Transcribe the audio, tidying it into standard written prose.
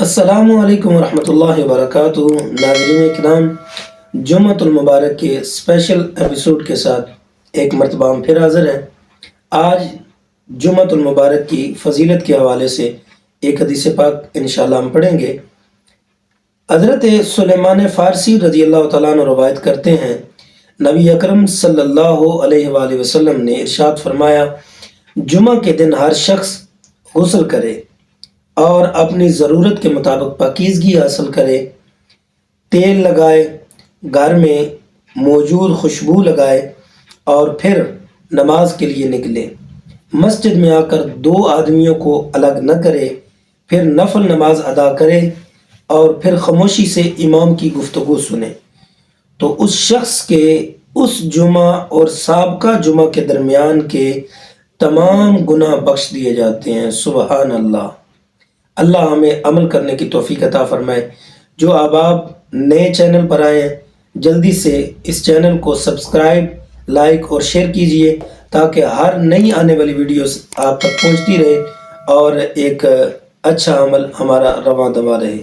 السلام علیکم ورحمۃ اللہ وبرکاتہ۔ ناظرین کرام، جمعۃ المبارک کے اسپیشل ایپیسوڈ کے ساتھ ایک مرتبہ ہم پھر حاضر ہیں۔ آج جمعۃ المبارک کی فضیلت کے حوالے سے ایک حدیث پاک انشاءاللہ ہم پڑھیں گے۔ حضرت سلیمان فارسی رضی اللہ تعالیٰ عنہ روایت کرتے ہیں، نبی اکرم صلی اللہ علیہ وآلہ وسلم نے ارشاد فرمایا، جمعہ کے دن ہر شخص غسل کرے اور اپنی ضرورت کے مطابق پاکیزگی حاصل کرے، تیل لگائے، گھر میں موجود خوشبو لگائے اور پھر نماز کے لیے نکلے۔ مسجد میں آ کر دو آدمیوں کو الگ نہ کرے، پھر نفل نماز ادا کرے اور پھر خاموشی سے امام کی گفتگو سنے، تو اس شخص کے اس جمعہ اور سابقہ جمعہ کے درمیان کے تمام گناہ بخش دیے جاتے ہیں۔ سبحان اللہ۔ اللہ ہمیں عمل کرنے کی توفیق عطا فرمائے۔ جو احباب نئے چینل پر آئے ہیں، جلدی سے اس چینل کو سبسکرائب، لائک اور شیئر کیجئے تاکہ ہر نئی آنے والی ویڈیوز آپ تک پہنچتی رہے اور ایک اچھا عمل ہمارا رواں دواں رہے۔